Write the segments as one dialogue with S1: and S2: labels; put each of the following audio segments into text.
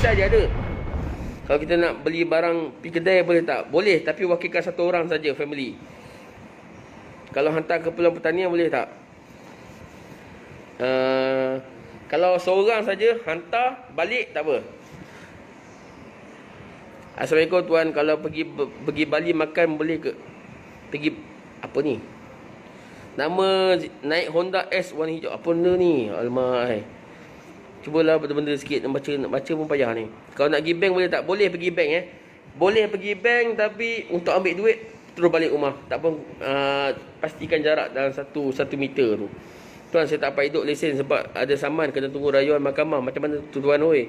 S1: Kisah dia ada. Kalau kita nak beli barang pergi kedai boleh tak? Boleh, tapi wakilkan satu orang saja family. Kalau hantar ke Pulau Pertanian boleh tak? Kalau seorang saja hantar balik tak apa. Assalamualaikum tuan, kalau pergi Bali makan boleh ke? Pergi apa ni? Nama naik Honda S warna hijau. Apa benda ni? Alamak. Cubalah benda-benda sikit, nak baca pun payah ni. Kalau nak pergi bank boleh tak? Boleh pergi bank Boleh pergi bank, tapi untuk ambil duit terus balik rumah. Tak pun pastikan jarak dalam 1 meter tu. Tuan, saya tak dapat hidup lesen sebab ada saman kena tunggu rayuan mahkamah. Macam mana tu tuan oi?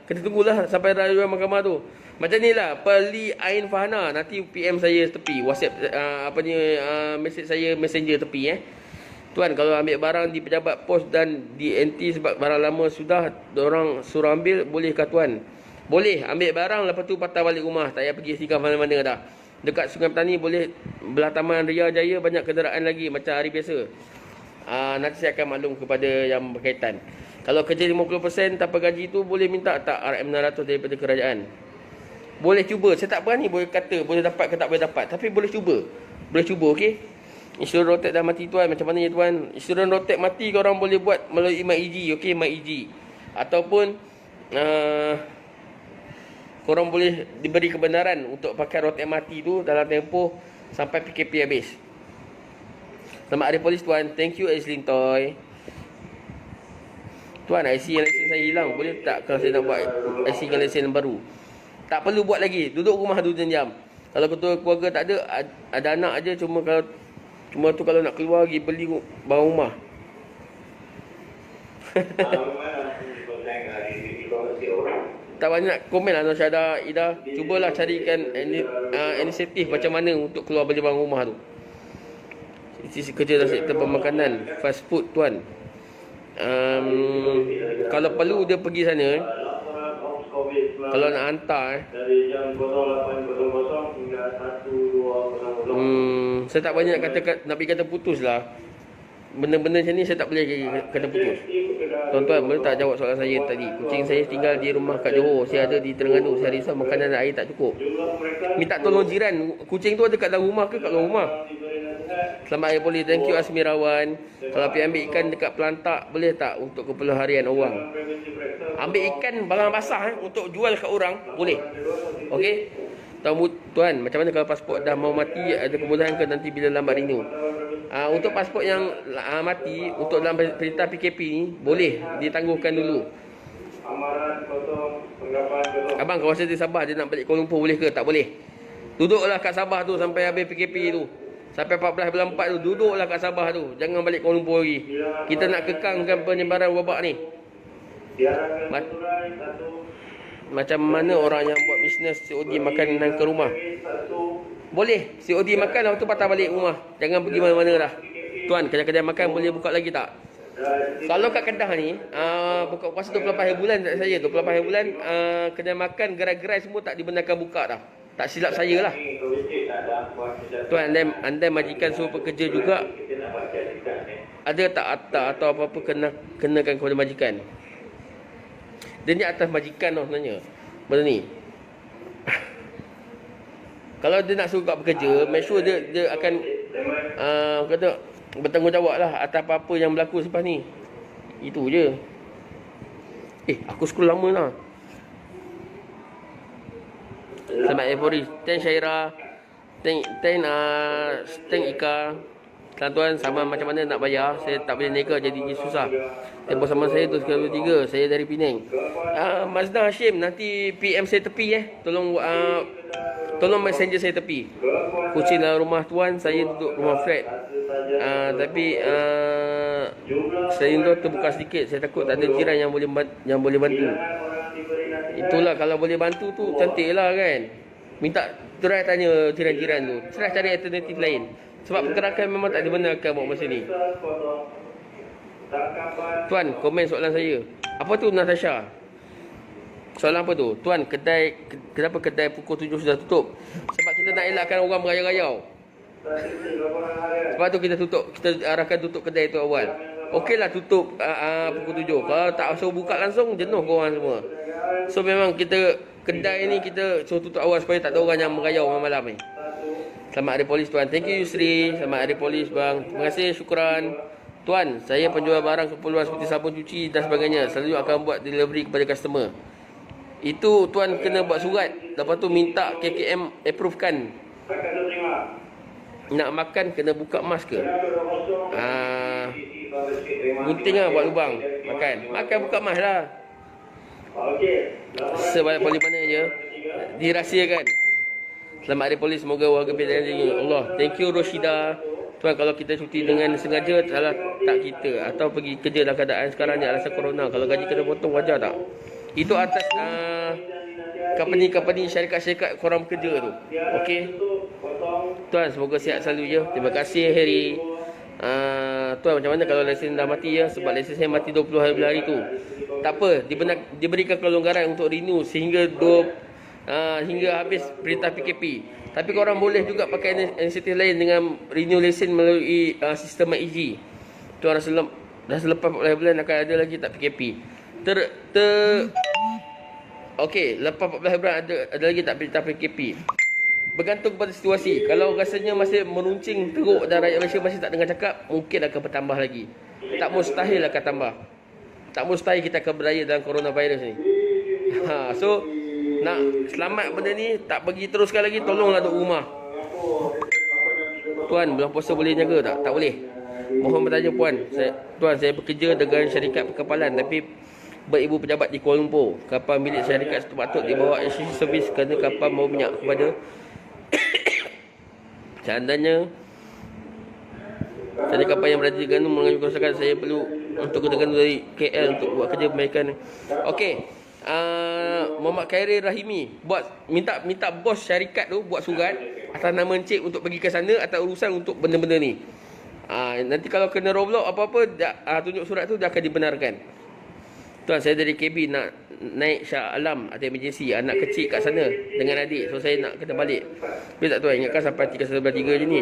S1: Kena tunggulah sampai rayuan mahkamah tu. Macam ni lah, Perli Ain Fahana. Nanti PM saya tepi, WhatsApp message saya messenger tepi Tuan, kalau ambil barang di pejabat pos dan di NT sebab barang lama sudah diorang suruh ambil, bolehkah tuan? Boleh, ambil barang lepas tu patah balik rumah. Tak payah pergi sikap mana-mana dah. Dekat Sungai Petani boleh, belah Taman Ria Jaya banyak kenderaan lagi macam hari biasa. Nanti saya akan maklum kepada yang berkaitan. Kalau kerja 50% tanpa gaji tu boleh minta tak RM600 daripada kerajaan? Boleh cuba. Saya tak berani boleh kata boleh dapat ke tak boleh dapat, tapi boleh cuba. Boleh cuba, okey? Insurans rotek dah mati tuan. Macam mana ya tuan? Insurans rotek mati korang boleh buat melalui MyEG, okey, MyEG. Ataupun korang boleh diberi kebenaran untuk pakai rotek mati tu dalam tempoh sampai PKP habis. Selamat Hari Polis tuan. Thank you Aislinn Toy. Tuan, IC yang lesen saya hilang. Boleh tak kalau saya nak buat IC yang lesen baru? Tak perlu buat lagi. Duduk rumah 2 jam. Kalau ketua keluarga tak ada anak aja, cuma kalau nak keluar pergi beli barang rumah. Tak banyak komen lah Syahda Ida. Cubalah carikan inisiatif macam mana untuk keluar beli barang rumah tu. Kerja dalam sektor pemakanan, fast food tuan. Kalau perlu dia pergi sana. Kalau nak hantar dari jam 08.00 hingga 12.00. Saya tak banyak nak pergi kata putus lah. Benda-benda macam ni saya tak boleh kata putus. Tuan-tuan, boleh tak jawab soalan saya tadi? Kucing saya tinggal di rumah kat Johor. Saya ada di Terengganu. Saya risau makanan dan air tak cukup. Minta tolong jiran. Kucing tu ada kat dalam rumah ke kat luar rumah? Selamat Hari Polis. Thank you Asmirawan. Kalau pergi ambil ikan dekat pelantak, boleh tak untuk keperluan harian orang? Ambil ikan barang basah untuk jual kat orang, boleh. Okey? Tuan, macam mana kalau pasport dah mau mati, ada kemudahan ke nanti bila lambat renew? Untuk pasport yang mati, untuk dalam perintah PKP ni, boleh ditangguhkan dulu. Abang kawasan di Sabah, dia nak balik Kuala Lumpur, boleh ke? Tak boleh. Duduklah kat Sabah tu sampai habis PKP tu. Sampai 14 bulan 4 tu, duduklah kat Sabah tu. Jangan balik Kuala Lumpur lagi. Kita nak kekangkan penyebaran wabak ni. Macam mana orang yang buat bisnes COD makanan ke rumah? Boleh, COD makan lepas tu patah balik rumah. Jangan pergi mana-mana dah. Tuan, kedai-kedai makan boleh buka lagi tak? Kalau kat Kedah ni, buka puasa 24 hari bulan tak saya, 24 hari bulan, kedai makan, gerai-gerai semua tak dibenarkan buka dah. Tak silap saya lah. Tuan, andai majikan suruh pekerja juga, ada tak akta atau apa-apa kenakan kepada majikan? Dia ni atas majikan tau sebenarnya benda ni. Kalau dia nak suruh kat pekerja, make sure dia akan kata bertanggungjawab lah atas apa-apa yang berlaku selepas ni. Itu je. Aku scroll lama lah. Selamat Evori. Thank Syaira. Thank Ika. Tuan-tuan, sama macam mana nak bayar? Saya tak boleh neka jadi susah. Tempoh sama saya tu 93. Saya dari Penang. Mazda Hashim, nanti PM saya tepi Tolong messenger saya tepi. Kucing dalam rumah tuan, saya duduk rumah flat. Tapi saya tu terbuka sedikit. Saya takut tak ada jiran yang boleh bantu. Itulah, kalau boleh bantu tu cantik lah kan. Minta try tanya jiran-jiran tu. Try cari alternatif lain. Sebab pergerakan memang tak dibenarkan buat masa ni. Tuan, komen soalan saya. Apa tu Natasha? Soalan apa tu? Tuan, kenapa kedai pukul 7 sudah tutup? Sebab kita nak elakkan orang berayau-rayau. Sebab tu kita arahkan tutup kedai tu awal. okeylah tutup pukul 7. Kalau tak suruh buka langsung, jenuh korang semua. So memang kita, kedai ni kita suruh tutup awal supaya tak ada orang yang merayau malam-malam ni. Selamat Hari Polis tuan. Thank you Yusri. Selamat Hari Polis bang. Terima kasih, syukran. Tuan, saya penjual barang keperluan seperti sabun cuci dan sebagainya. Selalu akan buat delivery kepada customer. Itu tuan kena buat surat. Lepas tu minta KKM approve kan. Nak makan kena buka mask ke? Gunting lah buat lubang. Makan buka mask lah. Sebanyak polis mana je dirahsiakan. Selamat Hari Polis. Semoga warga PDN Allah. Thank you Roshida. Tuan, kalau kita cuti dengan sengaja, salah tak kita? Atau pergi kerja dalam keadaan sekarang ni alasan corona? Kalau gaji kena potong, wajar tak? Itu atas company syarikat-syarikat korang bekerja tu. Okey. Tuan, semoga sihat selalu je. Terima kasih Harry. Tuan, macam mana kalau lesen dah mati ya? Sebab lesen saya mati 20 hari tu. Tak apa, diberikan kelonggaran untuk renew sehingga hingga habis perintah PKP. Tapi korang boleh juga pakai inisiatif lain dengan renew lesen melalui sistem MyEG. Tuan, dah selepas 14 bulan akan ada lagi tak PKP? Okey, lepas 14 bulan ada lagi tak perintah PKP? Bergantung pada situasi. Kalau rasanya masih meruncing teruk dan rakyat Malaysia masih tak dengar cakap, mungkin akan bertambah lagi. Tak mustahil akan tambah. Tak mustahil kita akan berjaya dalam coronavirus ni. So nak selamat benda ni, tak pergi teruskan lagi, tolonglah duduk rumah. Tuan, bulan puasa boleh jaga tak? Tak boleh. Mohon bertanya puan. Tuan, saya bekerja dengan syarikat perkapalan tapi beribu pejabat di Kuala Lumpur. Kapal milik syarikat patut dibawa exchange service kerana kapal bawa minyak kepada seandainya saya kapal yang berada di Ganu mengambil kerosakan, saya perlu untuk ke Ganu dari KL untuk buat kerja perbaikan. Okey. Muhammad Khairi Rahimi minta bos syarikat tu buat surat atas nama encik untuk pergi ke sana atas urusan untuk benda-benda ni. Nanti kalau kena roadblock apa-apa, tunjuk surat tu dia akan dibenarkan. Tuan, saya dari KB nak naik Shah Alam ada emergency, anak kecil kat sana dengan adik, so saya nak kena balik. Boleh tak tuan, ingatkan sampai 3.11.3 je ni.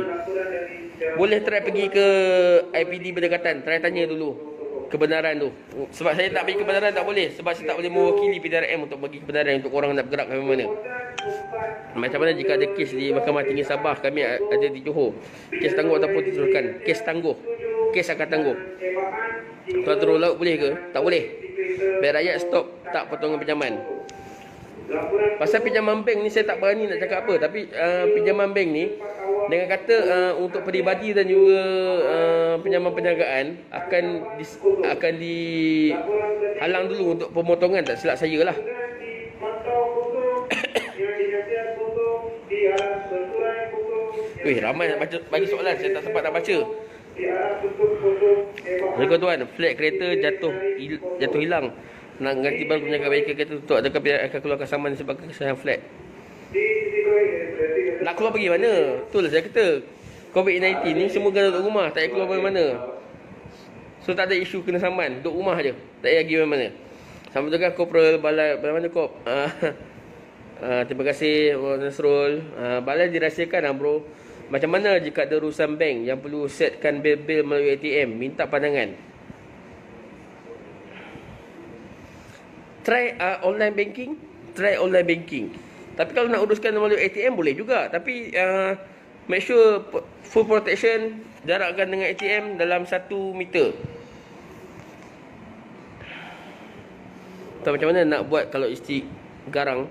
S1: Boleh try pergi ke IPD berdekatan, try tanya dulu kebenaran tu. Sebab saya tak bagi kebenaran tak boleh, sebab saya tak boleh mewakili PDRM untuk bagi kebenaran untuk orang nak bergerak ke mana. Macam mana jika ada kes di Mahkamah Tinggi Sabah, kami ada di Johor, kes tangguh ataupun diteruskan? Kes tangguh, kes akan tangguh. Tuan turun laut boleh ke? Tak boleh. Biar rakyat stop tak potongan pinjaman. Pasal pinjaman bank ni saya tak berani nak cakap apa, tapi pinjaman bank ni dengan kata untuk peribadi dan juga pinjaman perniagaan akan dihalang dulu untuk pemotongan, tak silap saya lah. Weh, ramai nak baca bagi soalan, saya tak sempat nak baca. Assalamualaikum tuan, flat kereta jatuh hilang. Nak ganti ban penjaga baikal kereta tutup, adakah pihak akan keluarkan saman sebab kesayangan flat? Nak keluar pergi mana? Betul saya kata COVID-19 ni semua kena duduk rumah, tak payah keluar mana-mana. So tak ada isu kena saman, duduk rumah je, tak payah pergi mana-mana. Sama juga Korporal Balai mana Kop? Terima kasih Nasrul. Balai dirahsiakan bro. Macam mana jika ada urusan bank yang perlu setkan bil-bil melalui ATM? Minta pandangan. Try online banking. Try online banking. Tapi kalau nak uruskan melalui ATM boleh juga. Tapi make sure full protection. Jarakkan dengan ATM dalam 1 meter. Tak macam mana nak buat kalau isteri garang.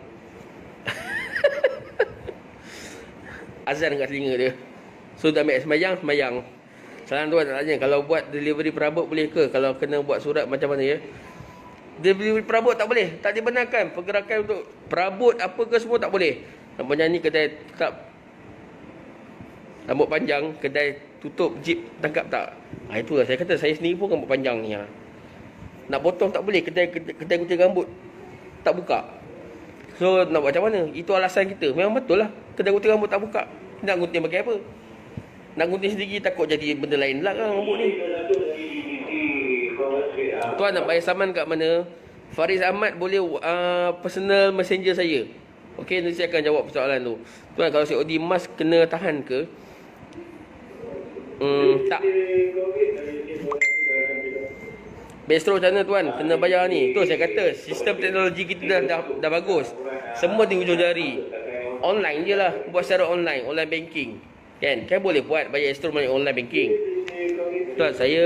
S1: Azan kat telinga dia. So dah ambil semayang. Salam tuan nak tanya, kalau buat delivery perabot boleh ke? Kalau kena buat surat macam mana ya? Delivery perabot tak boleh, tak dibenarkan. Pergerakan untuk perabot apa ke semua tak boleh. Nampaknya ni kedai tetap rambut panjang, kedai tutup, jeep tangkap tak? Itulah saya kata, saya sendiri pun rambut panjang ni. Nak potong tak boleh, kedai gunting rambut tak buka. So nak buat macam mana? Itu alasan kita. Memang betul lah, kedai gunting rambut tak buka. Nak gunting bagi apa? Nak gunting sendiri takut jadi benda lain lah kan rambut ni. Tuan nak bayar saman kat mana? Faris Ahmad boleh personal messenger saya. Okey, nanti saya akan jawab persoalan tu. Tuan, kalau COD mas kena tahan ke? Tak. Bistro macam mana tuan? Kena bayar ni. Tu saya kata, sistem teknologi kita dah bagus. Semua di hujung jari. Online je lah. Buat secara online. Online banking. Kan boleh buat bayar Astro melalui online banking. Tuan, saya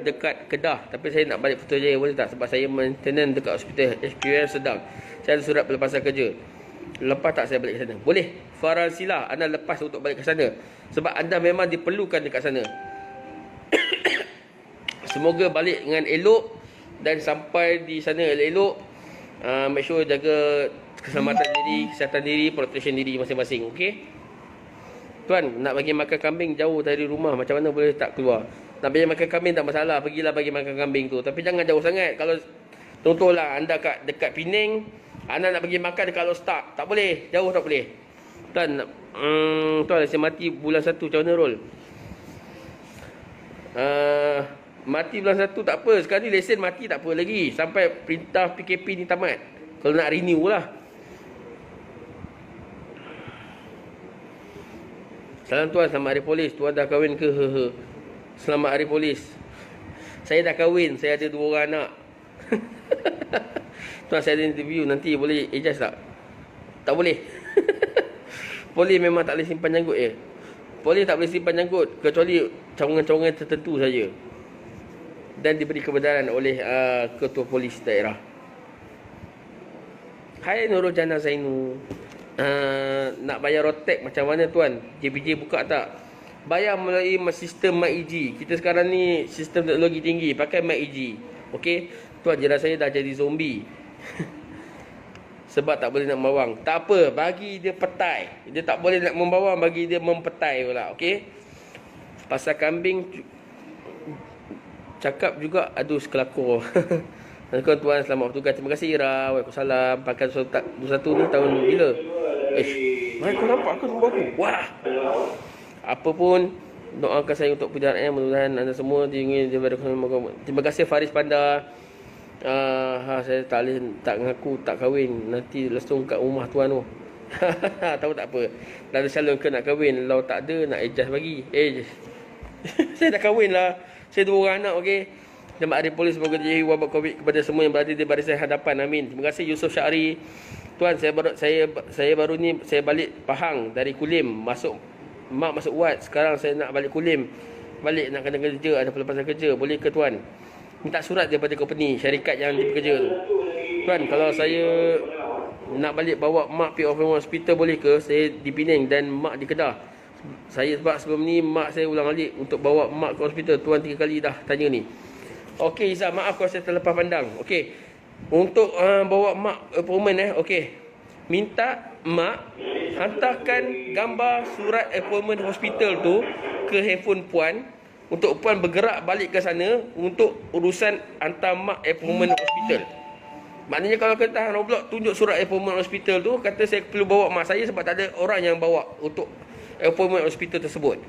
S1: dekat Kedah. Tapi saya nak balik Putrajaya. Boleh tak? Sebab saya maintenance dekat hospital HQL Sedang. Saya ada surat pelepasan kerja. Lepas tak saya balik ke sana? Boleh. Farhan sila anda lepas untuk balik ke sana. Sebab anda memang diperlukan dekat sana. Semoga balik dengan elok dan sampai di sana elok-elok. Make sure jaga keselamatan diri, kesihatan diri, protection diri masing-masing. Okey? Tuan, nak bagi makan kambing jauh dari rumah, macam mana boleh tak keluar? Nak bagi makan kambing tak masalah, pergilah bagi makan kambing tu. Tapi jangan jauh sangat. Kalau contohlah anda dekat Pening, anda nak bagi makan dekat Lostak, tak boleh, jauh tak boleh. Tuan, tuan saya mati bulan 1 macam mana Rol? Mati bulan 1 tak apa. Sekarang ni lesen mati tak apa lagi. Sampai perintah PKP ni tamat. Kalau nak renew lah. Salam tuan, selamat hari polis. Tuan dah kahwin ke? Selamat hari polis. Saya dah kahwin. Saya ada 2 orang anak. Tuan, saya ada interview. Nanti boleh ijaz tak? Tak boleh. Polis memang tak boleh simpan janggut je. Polis tak boleh simpan janggut kecuali cawangan-cawangan tertentu saja. Dan diberi kebenaran oleh ketua polis daerah. Hai Nurul Jana Zainu. Nak bayar rotek macam mana tuan? JPJ buka tak? Bayar melalui sistem MyEG. Kita sekarang ni sistem teknologi tinggi, pakai MyEG. Okey? Tuan, jiran saya dah jadi zombie. Sebab tak boleh nak membawang. Tak apa, bagi dia petai. Dia tak boleh nak membawang, bagi dia mempetai pula. Okey? Pasal kambing cakap juga aduh sekelakor. Tuan, selamat bertugas. Terima kasih Ira. Waalaikumsalam. Pakai 21 ni tahun bila? Kau nampak aku nombor aku? Wah. Apa pun, doakan saya untuk perjalanan. Mudah-mudahan anda semua terima kasih Faris Panda. Saya tak ngaku tak kahwin. Nanti lesung kat rumah tuan tu. Tahu tak apa. Dah ada calon ke nak kahwin. Kalau tak ada, nak adjust bagi. Saya dah kahwin lah. Saya 2 orang anak, okey. Selamat Hari Polis. Semoga dijauhi wabak COVID kepada semua yang berada di barisan hadapan. Amin. Terima kasih Yusof Syahri. Tuan, saya baru ni saya balik Pahang dari Kulim. Mak masuk wad. Sekarang saya nak balik Kulim. Balik nak kena kerja, ada pelepasan kerja. Boleh ke tuan? Minta surat daripada company, syarikat yang bekerja tu. Tuan, kalau saya nak balik bawa mak pergi Orphan Hospital boleh ke? Saya di Penang dan mak di Kedah. Sebab sebelum ni mak saya ulang alik untuk bawa mak ke hospital. Tuan 3 kali dah tanya ni. Okey Izzah, maaf kalau saya terlepas pandang. Okey. Untuk bawa mak appointment okey. Minta mak hantarkan gambar surat appointment hospital tu ke handphone puan untuk puan bergerak balik ke sana untuk urusan hantar mak appointment hospital. Maknanya kalau kita tahan Roblox tunjuk surat appointment hospital tu, kata saya perlu bawa mak saya sebab tak ada orang yang bawa untuk appointment hospital tersebut.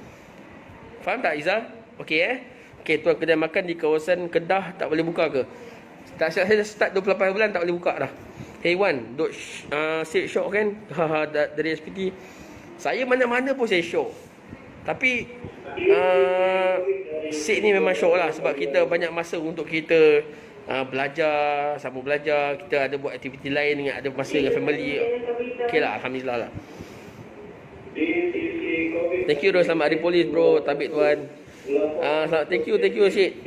S1: Faham tak Izzah? Okey Okey, tuan, kedai makan di kawasan Kedah tak boleh buka ke? Tak siap saya start 28 bulan tak boleh buka dah. Hey Wan, duk set shock kan? Dari SPT. Saya mana-mana pun saya shock. Tapi set ni memang shock lah sebab kita banyak masa untuk kita belajar, sambung belajar, kita ada buat aktiviti lain dengan ada masa dengan family. Okey lah, alhamdulillah lah. Thank you bro, selamat Hari Polis bro, tabik tuan. Thank you Syed.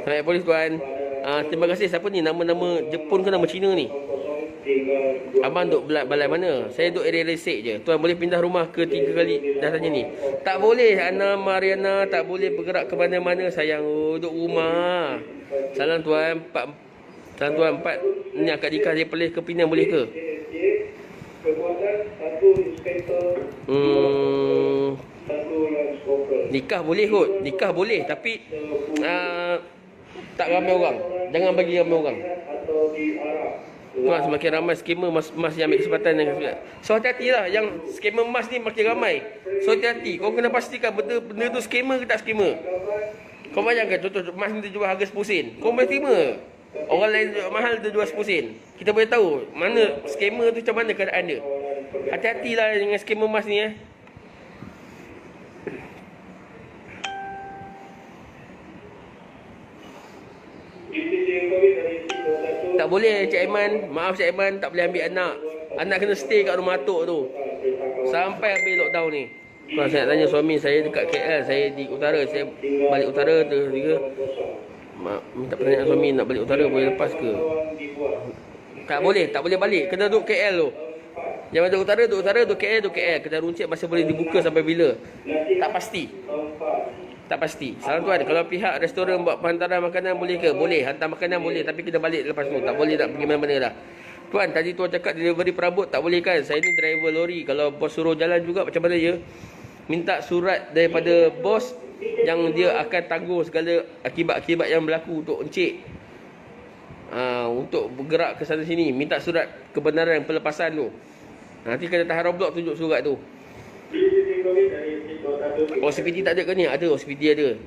S1: Selamat Hari Polis tuan. Terima kasih. Siapa ni? Nama-nama Jepun ke nama Cina ni? Abang duk balai mana? Saya duk area Resik je. Tuan boleh pindah rumah ke 3 kali dah tanya ni? Tak boleh Ana Mariana, tak boleh bergerak ke mana-mana sayang. Duduk rumah. Salam tuan. Salam tuan 4 ni akad nikah dia Perlis ke Penang boleh ke? Nikah boleh kot. Nikah boleh tapi tak ramai orang. Jangan bagi ramai orang. Tuan, semakin ramai skamer mas yang ambil kesempatan yang so hati-hatilah, yang skamer mas ni makin ramai. So hati-hati. Kau kena pastikan benda tu skamer ke tak skamer. Kau bayangkan contoh mas ni dia jual harga 10 sen. Kau boleh terima? Orang lain jual mahal dia jual 10 sen. Kita boleh tahu mana skamer tu macam mana keadaan dia. Hati-hatilah dengan skamer mas ni boleh Cik Aiman. Maaf Cik Aiman, tak boleh ambil anak. Anak kena stay kat rumah atuk tu sampai habis lockdown ni. Kalau saya nak tanya suami saya dekat KL, saya di utara, saya balik utara tu juga. Minta pertanyaan suami nak balik utara boleh lepas ke? Tak boleh balik. Kena duduk KL tu. Yang ada utara, duduk KL. Kedai runcit masih boleh dibuka sampai bila? Tak pasti. Salam tuan, kalau pihak restoran buat hantaran makanan boleh ke? Boleh, hantar makanan boleh, tapi kena balik lepas tu. Tak boleh nak pergi mana-mana dah. Tuan, tadi tuan cakap delivery perabot tak boleh kan? Saya ni driver lori. Kalau bos suruh jalan juga macam mana ya? Minta surat daripada bos yang dia akan tanggung segala akibat-akibat yang berlaku untuk encik. Untuk bergerak ke sana sini. Minta surat kebenaran pelepasan tu. Nanti kena tahan Roblox tunjuk surat tu. OCPD tak ada ke ni? Ada, OCPD ada.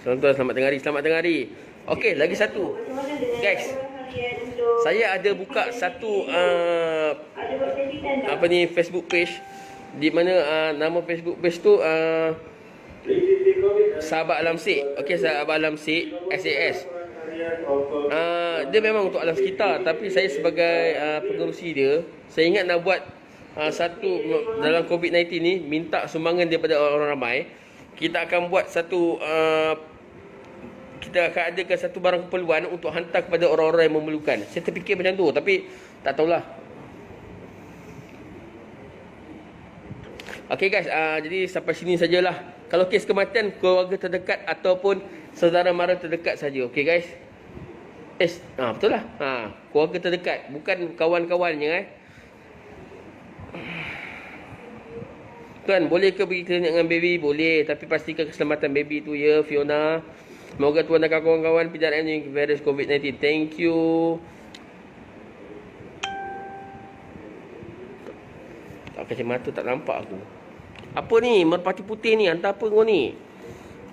S1: Selamat tengah hari. Okey, lagi satu. Guys, saya ada buka satu Facebook page di mana nama Facebook page tu Sahabat Alam Sik. Okey, Sahabat Alam Sik SAS. Dia memang untuk alam sekitar, tapi saya sebagai pengerusi dia, saya ingat nak buat satu dalam COVID-19 ni, minta sumbangan daripada orang ramai. Kita akan buat satu kita akan adakan satu barang keperluan untuk hantar kepada orang-orang yang memerlukan. Saya terfikir macam tu, tapi tak tahulah. Okey guys, jadi sampai sini sajalah. Kalau kes kematian, keluarga terdekat ataupun saudara mara terdekat saja. Okey guys. Betul lah. Keluarga terdekat, bukan kawan-kawannya. Tuan, boleh ke pergi klinik dengan baby? Boleh, tapi pastikan keselamatan baby tu ya, Fiona. Semoga tuan dan kawan-kawan PJRM ni virus COVID-19. Thank you. Tak kasih mata, tak nampak aku. Apa ni? Merpati putih ni, hantar apa kau ni?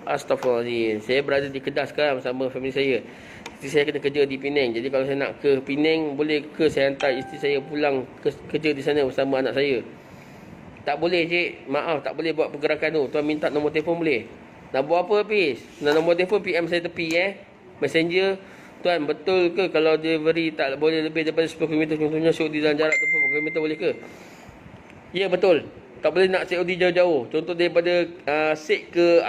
S1: Astaghfirullahaladzim. Saya berada di Kedah sekarang bersama family saya. Isteri saya kena kerja di Penang. Jadi kalau saya nak ke Penang, boleh ke saya hantar isteri saya pulang kerja di sana bersama anak saya? Tak boleh cik. Maaf, tak boleh buat pergerakan tu. Tuan minta nombor telefon boleh? Nak buat apa habis? Nak nombor telefon PM saya tepi Messenger. Tuan, betul ke kalau delivery tak boleh lebih daripada 10 km? Contohnya COD dalam jarak 20 km boleh ke? Ya betul. Tak boleh nak COD jauh-jauh. Contoh daripada Sik ke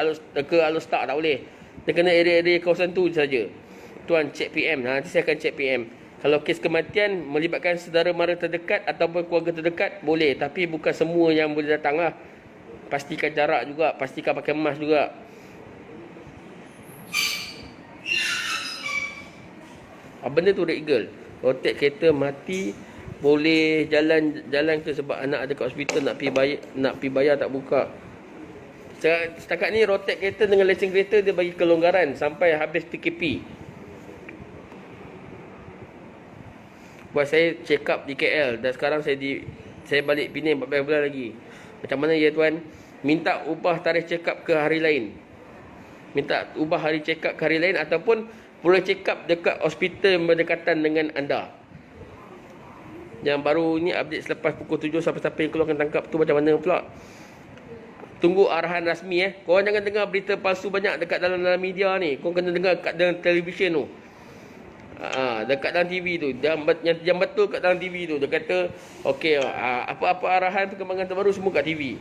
S1: Alostar tak boleh. Dia kena area-area kawasan tu saja. Tuan cek PM. Nanti saya akan cek PM. Kalau kes kematian melibatkan saudara mara terdekat ataupun keluarga terdekat boleh, tapi bukan semua yang boleh datang lah. Pastikan jarak juga, pastikan pakai mask juga. Benda tu Red Eagle. Rotek kereta mati, boleh jalan ke sebab anak ada kat hospital, nak pi bayar tak buka. Setakat ni rotek kereta dengan lesen kereta dia bagi kelonggaran sampai habis PKP. Buat saya check up di KL dan sekarang saya balik Penang 14 bulan lagi. Macam mana ya tuan? Minta ubah tarikh check up ke hari lain. Minta ubah hari check up ke hari lain ataupun boleh check up dekat hospital berdekatan dengan anda. Yang baru ni update selepas pukul 7, siapa-siapa yang keluar akan tangkap tu macam mana pula? Tunggu arahan rasmi Korang jangan dengar berita palsu banyak dekat dalam media ni. Korang kena dengar kat dalam televisyen tu. Dekat dalam TV tu. Yang betul kat dalam TV tu. Dia kata okey, apa-apa arahan perkembangan terbaru semua kat TV.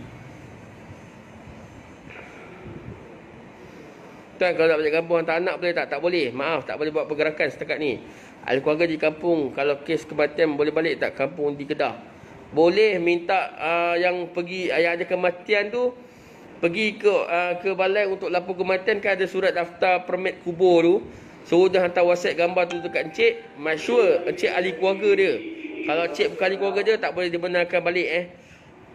S1: Tuan, kalau nak balik kampung hantar anak boleh tak? Tak boleh. Maaf, tak boleh buat pergerakan setakat ni. Ahli keluarga di kampung, kalau kes kematian boleh balik tak kampung di Kedah? Boleh minta yang ada kematian tu pergi ke balai untuk lapor kematian, kan ada surat daftar permit kubur tu. Suruh dia hantar WhatsApp gambar tu dekat encik. Make sure encik ahli keluarga dia. Kalau encik bukan ahli keluarga dia, tak boleh dibenarkan balik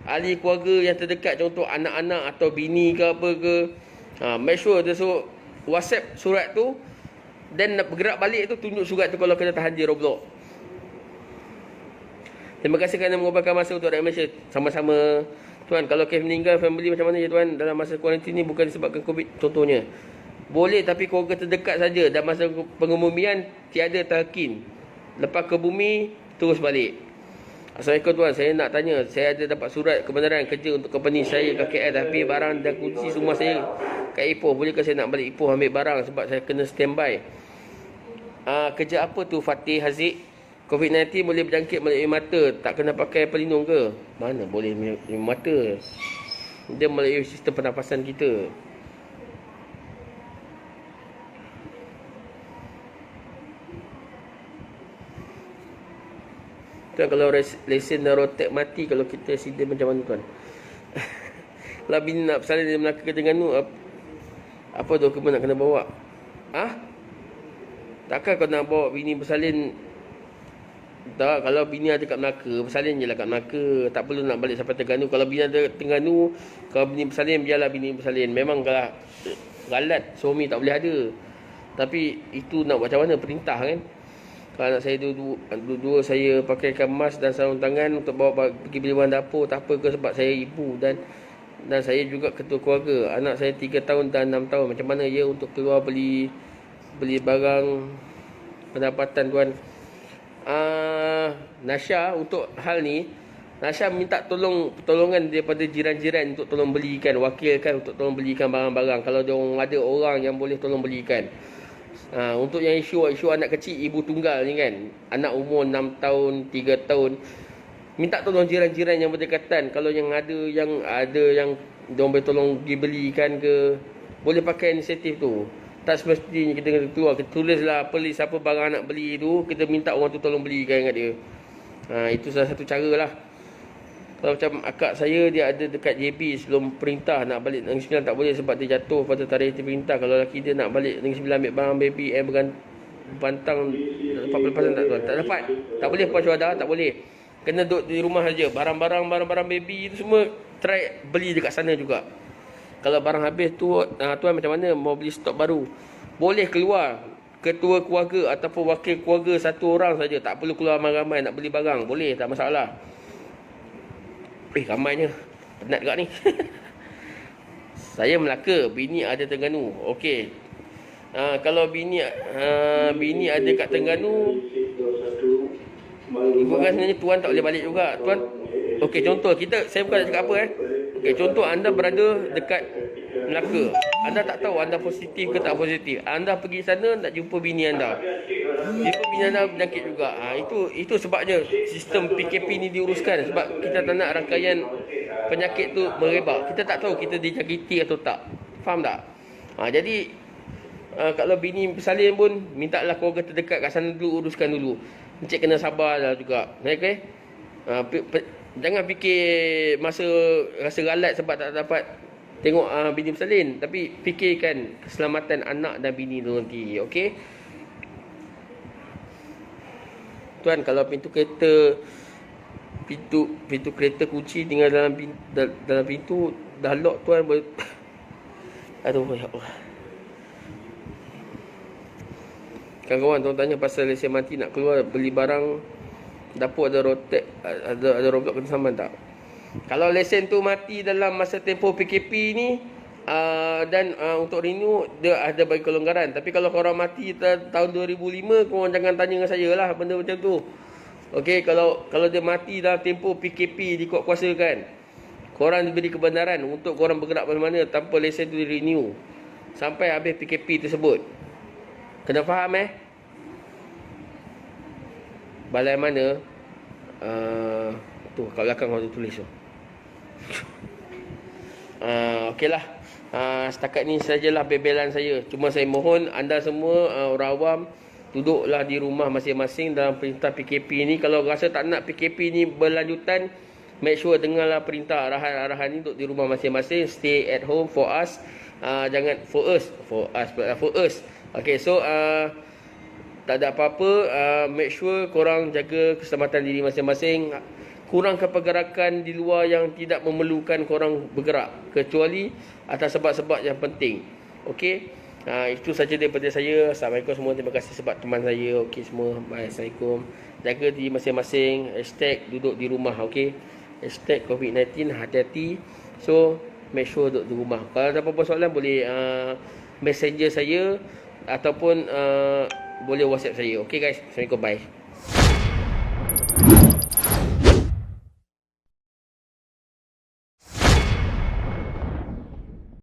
S1: ahli keluarga yang terdekat, contoh anak-anak atau bini ke apa ke. Make sure dia suruh WhatsApp surat tu. Dan nak bergerak balik tu, tunjuk surat tu kalau kena tahan di Roblox. Terima kasih kerana mengubahkan masa untuk rakyat Malaysia. Sama-sama. Tuan, kalau kes meninggal family macam mana ya tuan? Dalam masa kuarantin ni bukan disebabkan COVID contohnya. Boleh, tapi keluarga terdekat saja. Dan masa pengumuman tiada talqin. Lepas ke bumi terus balik. Assalamualaikum tuan, saya nak tanya, saya ada dapat surat kebenaran kerja untuk company saya kat KL, tapi barang dan kunci semua saya kat Ipoh. Bolehkah saya nak balik Ipoh ambil barang sebab saya kena standby? Kerja apa tu Fatih Haziq? COVID-19 boleh berjangkit melalui mata, tak kena pakai pelindung ke? Mana boleh melalui mata? Dia melalui sistem pernafasan kita. Tuan, kalau lesen dan rotek mati, kalau kita accident macam mana tuan? Kalau bini nak bersalin di Melaka ke Terengganu, apa dokumen nak kena bawa? Takkan kau nak bawa bini bersalin? Tak, kalau bini ada kat Melaka, bersalin je lah kat Melaka. Tak perlu nak balik sampai Terengganu. Kalau bini ada Terengganu, kalau bini bersalin, biarlah bini bersalin. Memang galat, suami tak boleh ada. Tapi itu nak buat macam mana? Perintah kan? Kalau anak saya dua-dua saya pakaikan mask dan sarung tangan untuk bawa pergi beli bahan dapur, tak apa ke, sebab saya ibu dan saya juga ketua keluarga. Anak saya 3 tahun dan 6 tahun. Macam mana ya untuk keluar beli barang pendapatan tuan? Nasha, untuk hal ni Nasha minta pertolongan daripada jiran-jiran untuk tolong belikan, wakilkan untuk tolong belikan barang-barang kalau ada orang yang boleh tolong belikan. Untuk yang isu anak kecil, ibu tunggal ni kan, anak umur 6 tahun, 3 tahun, minta tolong jiran-jiran yang berdekatan. Kalau yang ada yang diorang boleh tolong dibelikan ke, boleh pakai inisiatif tu. Tak semestinya kita kena keluar, kita tulislah apa list apa barang nak beli tu, kita minta orang tu tolong belikan kat dia. Itu salah satu cara lah. Kalau macam akak saya, dia ada dekat JB sebelum perintah nak balik Negeri Sembilan, tak boleh sebab dia jatuh pada tarikh perintah. Kalau lelaki dia nak balik Negeri Sembilan ambil barang baby bantang, dapat pelepasan tak tuan? Tak dapat. Tak boleh puas wadah, tak boleh. Kena duduk di rumah saja. Barang-barang baby itu semua try beli dekat sana juga. Kalau barang habis tu, tuan macam mana mau beli stok baru? Boleh keluar ketua keluarga ataupun wakil keluarga satu orang saja. Tak perlu keluar ramai-ramai nak beli barang. Boleh, tak masalah. Ramainya. Penat juga ni. Saya Melaka, bini ada Terengganu. Okey. Kalau bini ada kat Terengganu, ibu kan sebenarnya tuan tak boleh balik juga. Tuan, okey, contoh saya bukan nak cakap apa okey, contoh anda berada dekat Melaka. Anda tak tahu anda positif ke tak positif. Anda pergi sana nak jumpa bini anda. Jumpa bini anda berjangkit juga. Itu sebabnya sistem PKP ni diuruskan, sebab kita tak nak rangkaian penyakit tu merebak. Kita tak tahu kita dijangkiti atau tak. Faham tak? Jadi kalau bini bersalin pun, mintalah keluarga terdekat kat sana dulu, uruskan dulu. Encik kena sabar lah juga. Okay? Jangan fikir masa rasa galat sebab tak dapat tengok bini bersalin, tapi fikirkan keselamatan anak dan bini tu nanti. Okey. Tuan, kalau pintu kereta kunci tinggal dalam pintu dah lock tuan, aduh ya Allah. Kawan-kawan, tuan tanya pasal lesen mati nak keluar beli barang dapur, ada rotek, ada roblok kena saman tak? Kalau lesen tu mati dalam masa tempoh PKP ni, dan untuk renew dia ada bagi kelonggaran. Tapi kalau korang mati tahun 2005, korang jangan tanya dengan saya lah benda macam tu. Okey, kalau dia mati dalam tempoh PKP dikuat-kuasakan, korang diberi kebenaran untuk korang bergerak mana-mana tanpa lesen tu di renew sampai habis PKP tersebut. Kena faham balai mana? Tu kat belakang kau tulis tu. Okeylah. Setakat ni sajalah bebelan saya. Cuma saya mohon anda semua orang awam, duduklah di rumah masing-masing dalam perintah PKP ni. Kalau rasa tak nak PKP ni berlanjutan, make sure dengarlah perintah arahan-arahan ni duduk di rumah masing-masing. Stay at home for us. Jangan for us. Okay, so tak ada apa-apa. Make sure korang jaga keselamatan diri masing-masing. Kurangkan pergerakan di luar yang tidak memerlukan korang bergerak, kecuali atas sebab-sebab yang penting. Okey. Itu saja daripada saya. Assalamualaikum semua. Terima kasih sebab teman saya. Okey semua. Bye. Assalamualaikum. Jaga diri masing-masing. #duduk di rumah. Okey. #COVID-19. Hati-hati. So, make sure duduk di rumah. Kalau ada apa-apa soalan, boleh messenger saya ataupun boleh WhatsApp saya. Okey guys. Assalamualaikum. Bye.